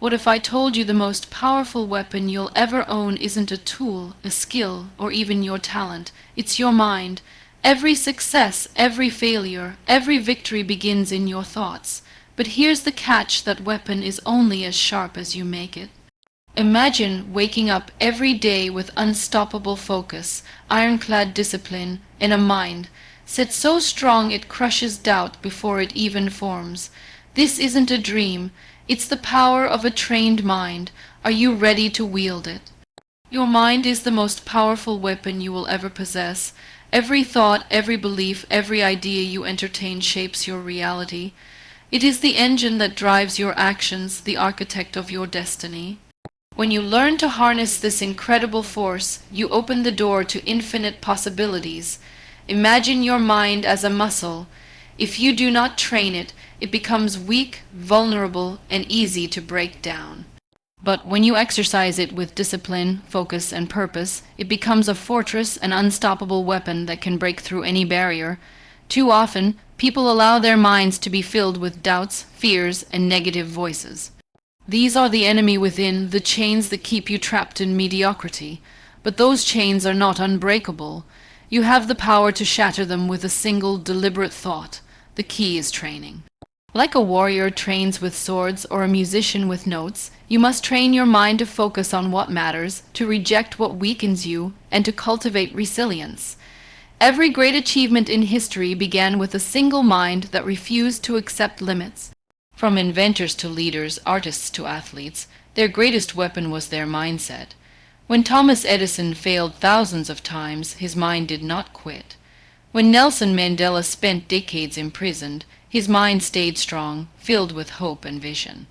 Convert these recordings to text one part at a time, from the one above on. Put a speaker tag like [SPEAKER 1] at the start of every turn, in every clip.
[SPEAKER 1] What if I told you the most powerful weapon you'll ever own isn't a tool, a skill, or even your talent? It's your mind. Every success, every failure, every victory begins in your thoughts. But here's the catch: that weapon is only as sharp as you make it. Imagine waking up every day with unstoppable focus, ironclad discipline, and a mind set so strong it crushes doubt before it even forms. This isn't a dream. It's the power of a trained mind. Are you ready to wield it? Your mind is the most powerful weapon you will ever possess. Every thought, every belief, every idea you entertain shapes your reality. It is the engine that drives your actions, the architect of your destiny. When you learn to harness this incredible force, you open the door to infinite possibilities. Imagine your mind as a muscle. If you do not train it, it becomes weak, vulnerable, and easy to break down. But when you exercise it with discipline, focus, and purpose, it becomes a fortress, an unstoppable weapon that can break through any barrier. Too often, people allow their minds to be filled with doubts, fears, and negative voices. These are the enemy within, the chains that keep you trapped in mediocrity. But those chains are not unbreakable. You have the power to shatter them with a single, deliberate thought. The key is training. Like a warrior trains with swords or a musician with notes, you must train your mind to focus on what matters, to reject what weakens you, and to cultivate resilience. Every great achievement in history began with a single mind that refused to accept limits. From inventors to leaders, artists to athletes, their greatest weapon was their mindset. When Thomas Edison failed thousands of times, his mind did not quit. When Nelson Mandela spent decades imprisoned, his mind stayed strong, filled with hope and vision.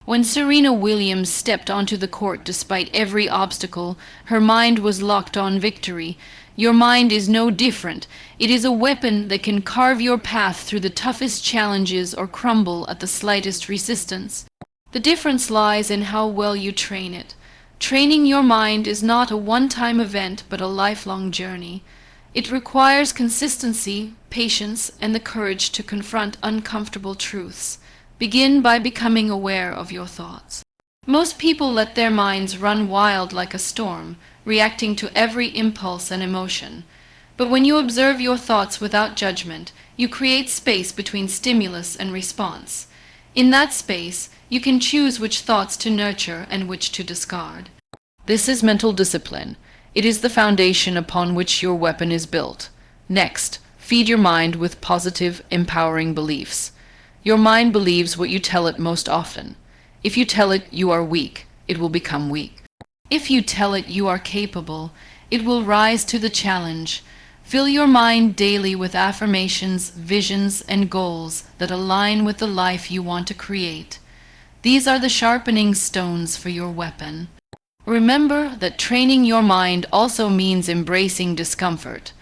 [SPEAKER 1] When Serena Williams stepped onto the court despite every obstacle, her mind was locked on victory. Your mind is no different. It is a weapon that can carve your path through the toughest challenges or crumble at the slightest resistance. The difference lies in how well you train it. Training your mind is not a one-time event, but a lifelong journey. It requires consistency, patience, and the courage to confront uncomfortable truths. Begin by becoming aware of your thoughts. Most people let their minds run wild like a storm, reacting to every impulse and emotion. But when you observe your thoughts without judgment, you create space between stimulus and response. In that space, you can choose which thoughts to nurture and which to discard. This is mental discipline. It is the foundation upon which your weapon is built. Next, feed your mind with positive, empowering beliefs. Your mind believes what you tell it most often. If you tell it you are weak, it will become weak. If you tell it you are capable, it will rise to the challenge. Fill your mind daily with affirmations, visions, and goals that align with the life you want to create. These are the sharpening stones for your weapon. Remember that training your mind also means embracing discomfort.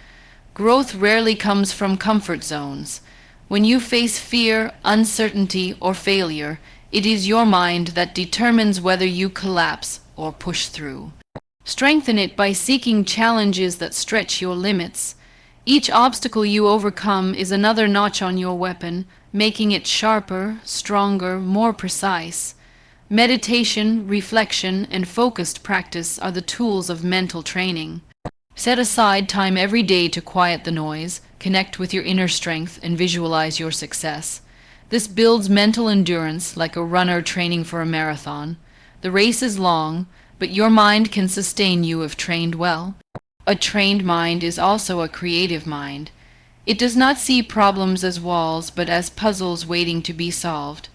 [SPEAKER 1] Growth rarely comes from comfort zones. When you face fear, uncertainty, or failure, it is your mind that determines whether you collapse or push through. Strengthen it by seeking challenges that stretch your limits. Each obstacle you overcome is another notch on your weapon, making it sharper, stronger, more precise. Meditation, reflection, and focused practice are the tools of mental training. Set aside time every day to quiet the noise, connect with your inner strength, and visualize your success. This builds mental endurance like a runner training for a marathon. The race is long, but your mind can sustain you if trained well. A trained mind is also a creative mind. It does not see problems as walls, but as puzzles waiting to be solved.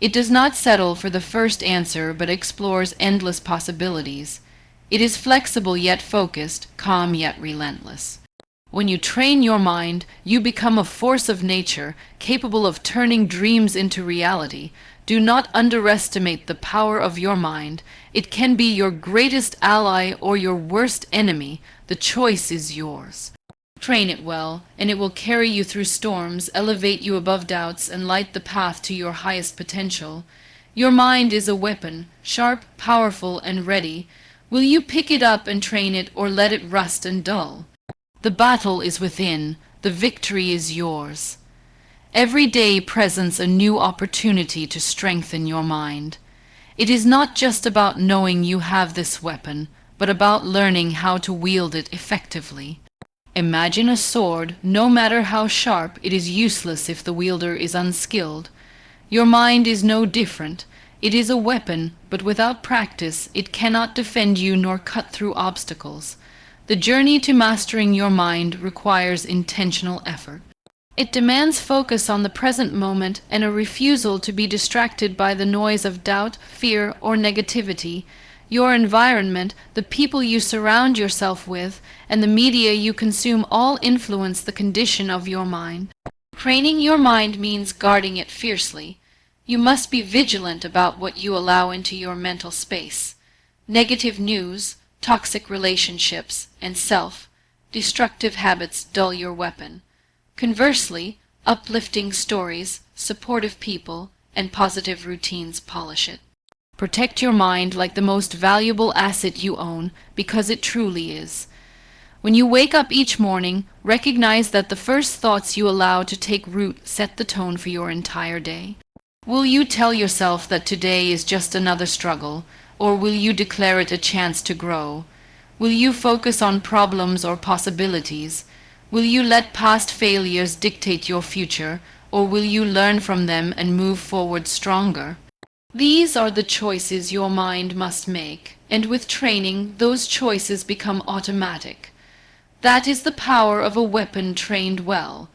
[SPEAKER 1] It does not settle for the first answer, but explores endless possibilities. It is flexible yet focused, calm yet relentless. When you train your mind, you become a force of nature, capable of turning dreams into reality. Do not underestimate the power of your mind. It can be your greatest ally or your worst enemy. The choice is yours. Train it well, and it will carry you through storms, elevate you above doubts, and light the path to your highest potential. Your mind is a weapon, sharp, powerful, and ready. Will you pick it up and train it, or let it rust and dull? The battle is within. The victory is yours. Every day presents a new opportunity to strengthen your mind. It is not just about knowing you have this weapon, but about learning how to wield it effectively. Imagine a sword. No matter how sharp, it is useless if the wielder is unskilled. Your mind is no different. It is a weapon, but without practice, it cannot defend you nor cut through obstacles. The journey to mastering your mind requires intentional effort. It demands focus on the present moment and a refusal to be distracted by the noise of doubt, fear, or negativity. Your environment, the people you surround yourself with, and the media you consume all influence the condition of your mind. Training your mind means guarding it fiercely. You must be vigilant about what you allow into your mental space. Negative news, toxic relationships, and self-destructive habits dull your weapon. Conversely, uplifting stories, supportive people, and positive routines polish it. Protect your mind like the most valuable asset you own, because it truly is. When you wake up each morning, recognize that the first thoughts you allow to take root set the tone for your entire day. Will you tell yourself that today is just another struggle, or will you declare it a chance to grow? Will you focus on problems or possibilities? Will you let past failures dictate your future, or will you learn from them and move forward stronger? These are the choices your mind must make, and with training, those choices become automatic. That is the power of a weapon trained well.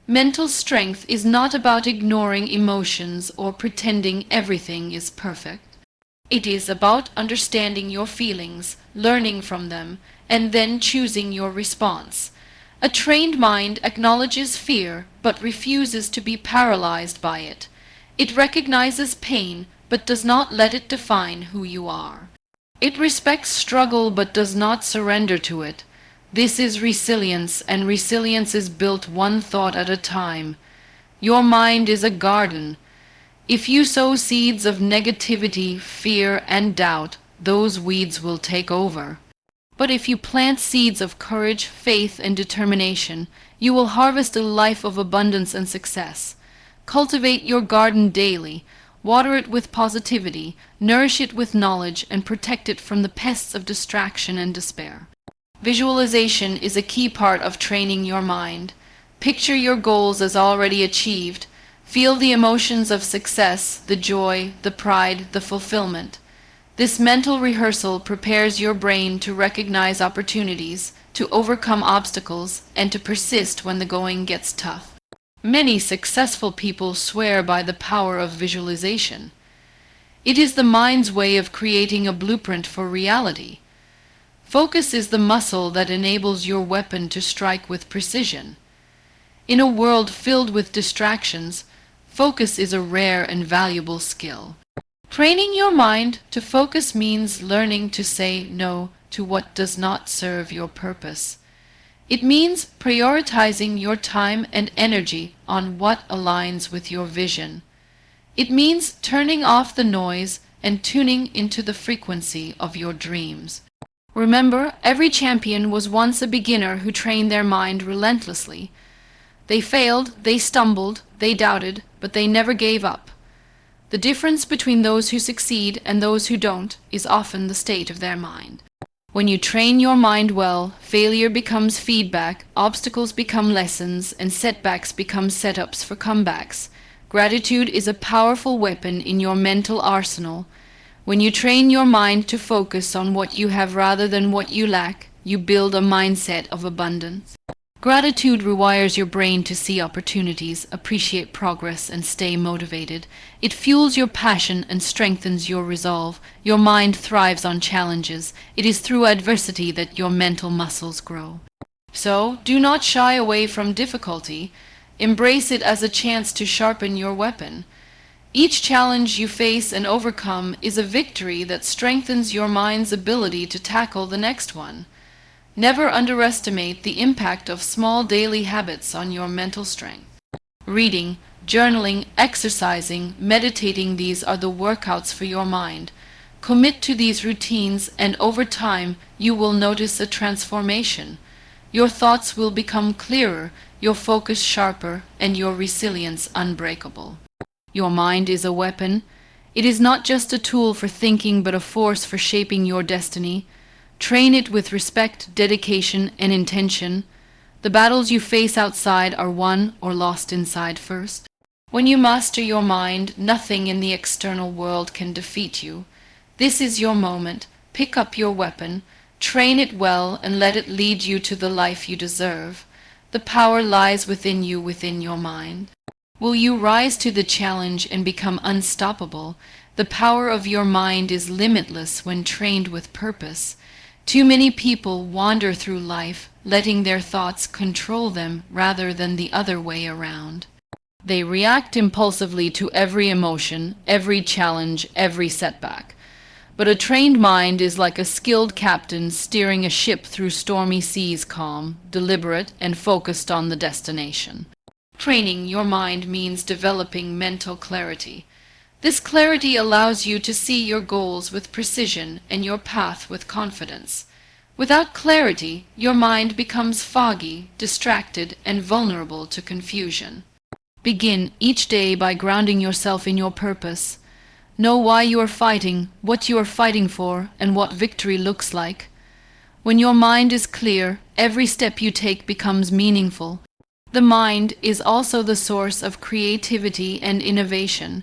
[SPEAKER 1] Mental strength is not about ignoring emotions or pretending everything is perfect. It is about understanding your feelings, learning from them, and then choosing your response. A trained mind acknowledges fear, but refuses to be paralyzed by it. It recognizes pain, but does not let it define who you are. It respects struggle, but does not surrender to it. This is resilience, and resilience is built one thought at a time. Your mind is a garden. If you sow seeds of negativity, fear, and doubt, those weeds will take over. But if you plant seeds of courage, faith, and determination, you will harvest a life of abundance and success. Cultivate your garden daily. Water it with positivity, nourish it with knowledge, and protect it from the pests of distraction and despair. Visualization is a key part of training your mind. Picture your goals as already achieved. Feel the emotions of success, the joy, the pride, the fulfillment. This mental rehearsal prepares your brain to recognize opportunities, to overcome obstacles, and to persist when the going gets tough. Many successful people swear by the power of visualization. It is the mind's way of creating a blueprint for reality. Focus is the muscle that enables your weapon to strike with precision. In a world filled with distractions, focus is a rare and valuable skill. Training your mind to focus means learning to say no to what does not serve your purpose. It means prioritizing your time and energy on what aligns with your vision. It means turning off the noise and tuning into the frequency of your dreams. Remember, every champion was once a beginner who trained their mind relentlessly. They failed, they stumbled, they doubted, but they never gave up. The difference between those who succeed and those who don't is often the state of their mind. When you train your mind well, failure becomes feedback, obstacles become lessons, and setbacks become setups for comebacks. Gratitude is a powerful weapon in your mental arsenal. When you train your mind to focus on what you have rather than what you lack, you build a mindset of abundance. Gratitude rewires your brain to see opportunities, appreciate progress, and stay motivated. It fuels your passion and strengthens your resolve. Your mind thrives on challenges. It is through adversity that your mental muscles grow. So, do not shy away from difficulty. Embrace it as a chance to sharpen your weapon. Each challenge you face and overcome is a victory that strengthens your mind's ability to tackle the next one. Never underestimate the impact of small daily habits on your mental strength. Reading, journaling, exercising, meditating, these are the workouts for your mind. Commit to these routines, and over time you will notice a transformation. Your thoughts will become clearer, your focus sharper, and your resilience unbreakable. Your mind is a weapon. It is not just a tool for thinking, but a force for shaping your destiny. Train it with respect, dedication, and intention. The battles you face outside are won or lost inside first. When you master your mind, nothing in the external world can defeat you. This is your moment. Pick up your weapon, train it well, and let it lead you to the life you deserve. The power lies within you, within your mind. Will you rise to the challenge and become unstoppable? The power of your mind is limitless when trained with purpose. Too many people wander through life, letting their thoughts control them rather than the other way around. They react impulsively to every emotion, every challenge, every setback. But a trained mind is like a skilled captain steering a ship through stormy seas, calm, deliberate, and focused on the destination. Training your mind means developing mental clarity. This clarity allows you to see your goals with precision and your path with confidence. Without clarity, your mind becomes foggy, distracted, and vulnerable to confusion. Begin each day by grounding yourself in your purpose. Know why you are fighting, what you are fighting for, and what victory looks like. When your mind is clear, every step you take becomes meaningful. The mind is also the source of creativity and innovation.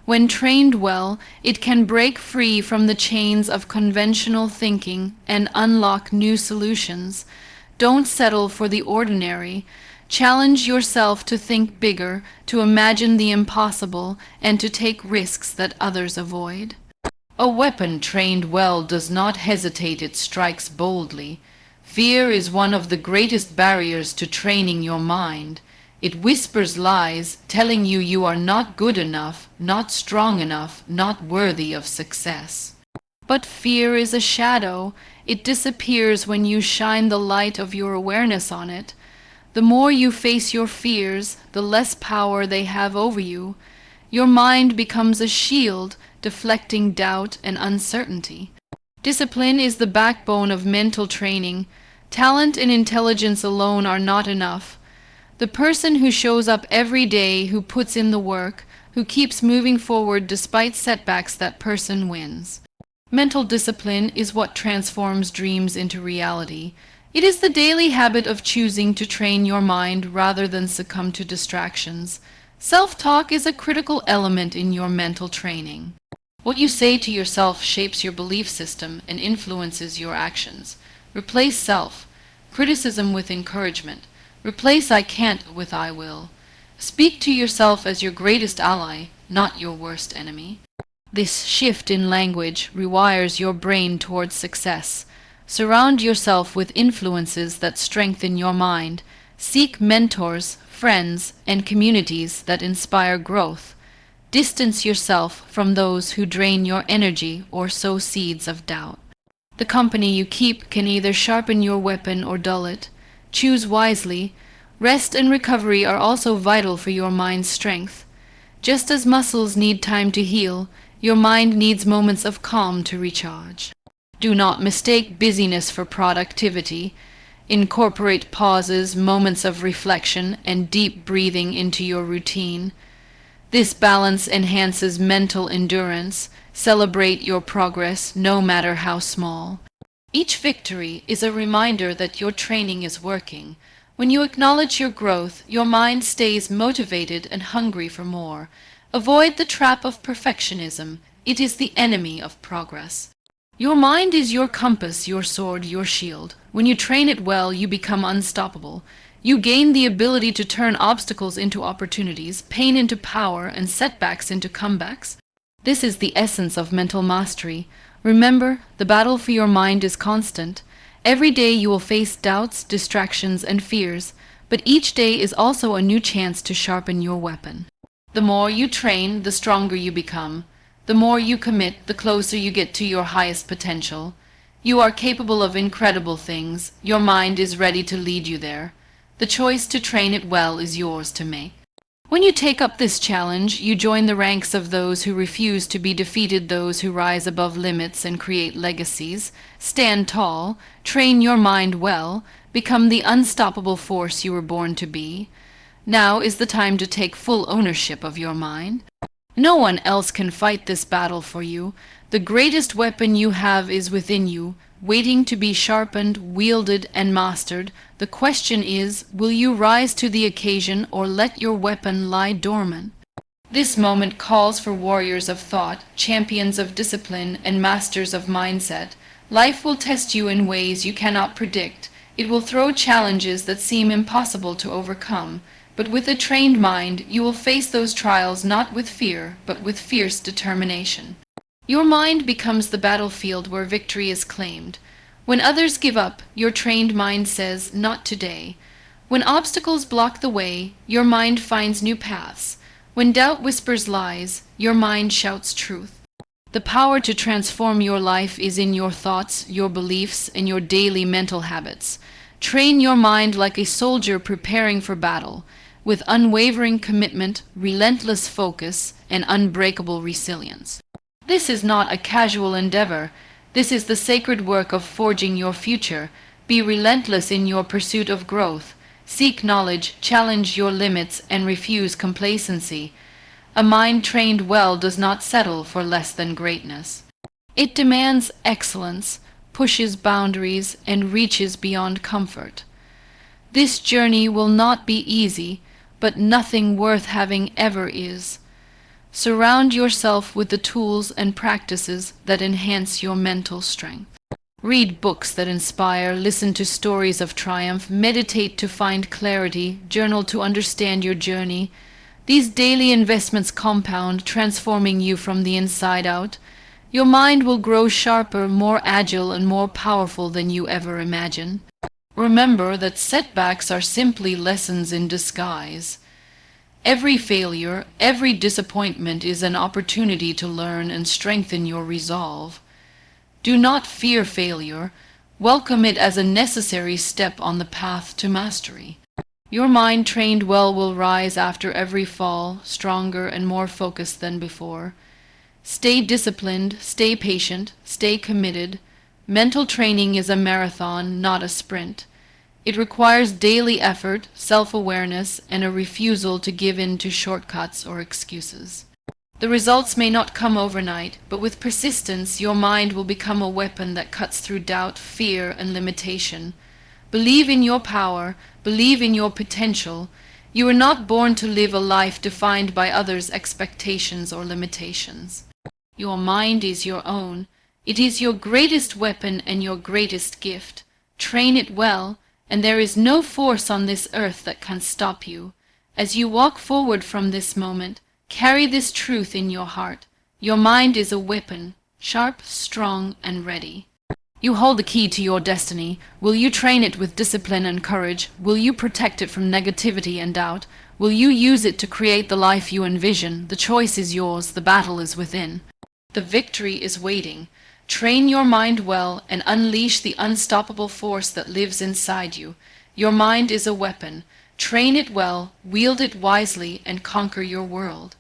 [SPEAKER 1] When trained well, it can break free from the chains of conventional thinking and unlock new solutions. Don't settle for the ordinary. Challenge yourself to think bigger, to imagine the impossible, and to take risks that others avoid. A weapon trained well does not hesitate, it strikes boldly. Fear is one of the greatest barriers to training your mind. It whispers lies, telling you you are not good enough, not strong enough, not worthy of success. But fear is a shadow. It disappears when you shine the light of your awareness on it. The more you face your fears, the less power they have over you. Your mind becomes a shield, deflecting doubt and uncertainty. Discipline is the backbone of mental training. Talent and intelligence alone are not enough. The person who shows up every day, who puts in the work, who keeps moving forward despite setbacks, that person wins. Mental discipline is what transforms dreams into reality. It is the daily habit of choosing to train your mind rather than succumb to distractions. Self-talk is a critical element in your mental training. What you say to yourself shapes your belief system and influences your actions. Replace self-criticism with encouragement. Replace I can't with I will. Speak to yourself as your greatest ally, not your worst enemy. This shift in language rewires your brain towards success. Surround yourself with influences that strengthen your mind. Seek mentors, friends, and communities that inspire growth. Distance yourself from those who drain your energy or sow seeds of doubt. The company you keep can either sharpen your weapon or dull it. Choose wisely. Rest and recovery are also vital for your mind's strength. Just as muscles need time to heal, your mind needs moments of calm to recharge. Do not mistake busyness for productivity. Incorporate pauses, moments of reflection, and deep breathing into your routine. This balance enhances mental endurance. Celebrate your progress, no matter how small. Each victory is a reminder that your training is working. When you acknowledge your growth, your mind stays motivated and hungry for more. Avoid the trap of perfectionism. It is the enemy of progress. Your mind is your compass, your sword, your shield. When you train it well, you become unstoppable. You gain the ability to turn obstacles into opportunities, pain into power, and setbacks into comebacks. This is the essence of mental mastery. Remember, the battle for your mind is constant. Every day you will face doubts, distractions, and fears, but each day is also a new chance to sharpen your weapon. The more you train, the stronger you become. The more you commit, the closer you get to your highest potential. You are capable of incredible things. Your mind is ready to lead you there. The choice to train it well is yours to make. When you take up this challenge, you join the ranks of those who refuse to be defeated, those who rise above limits and create legacies. Stand tall, train your mind well, become the unstoppable force you were born to be. Now is the time to take full ownership of your mind. No one else can fight this battle for you. The greatest weapon you have is within you, waiting to be sharpened, wielded, and mastered. The question is, will you rise to the occasion or let your weapon lie dormant? This moment calls for warriors of thought, champions of discipline, and masters of mindset. Life will test you in ways you cannot predict. It will throw challenges that seem impossible to overcome. But with a trained mind, you will face those trials not with fear, but with fierce determination. Your mind becomes the battlefield where victory is claimed. When others give up, your trained mind says, "Not today." When obstacles block the way, your mind finds new paths. When doubt whispers lies, your mind shouts truth. The power to transform your life is in your thoughts, your beliefs, and your daily mental habits. Train your mind like a soldier preparing for battle, with unwavering commitment, relentless focus, and unbreakable resilience. This is not a casual endeavor. This is the sacred work of forging your future. Be relentless in your pursuit of growth. Seek knowledge, challenge your limits, and refuse complacency. A mind trained well does not settle for less than greatness. It demands excellence, pushes boundaries, and reaches beyond comfort. This journey will not be easy, but nothing worth having ever is. Surround yourself with the tools and practices that enhance your mental strength. Read books that inspire, listen to stories of triumph, meditate to find clarity, journal to understand your journey. These daily investments compound, transforming you from the inside out. Your mind will grow sharper, more agile, and more powerful than you ever imagined. Remember that setbacks are simply lessons in disguise. Every failure, every disappointment is an opportunity to learn and strengthen your resolve. Do not fear failure. Welcome it as a necessary step on the path to mastery. Your mind trained well will rise after every fall, stronger and more focused than before. Stay disciplined, stay patient, stay committed. Mental training is a marathon, not a sprint. It requires daily effort, self-awareness, and a refusal to give in to shortcuts or excuses. The results may not come overnight, but with persistence your mind will become a weapon that cuts through doubt, fear, and limitation. Believe in your power, believe in your potential. You are not born to live a life defined by others' expectations or limitations. Your mind is your own. It is your greatest weapon and your greatest gift. Train it well, and there is no force on this earth that can stop you. As you walk forward from this moment, carry this truth in your heart. Your mind is a weapon, sharp, strong, and ready. You hold the key to your destiny. Will you train it with discipline and courage? Will you protect it from negativity and doubt? Will you use it to create the life you envision? The choice is yours, the battle is within. The victory is waiting. Train your mind well and unleash the unstoppable force that lives inside you. Your mind is a weapon. Train it well, wield it wisely, and conquer your world.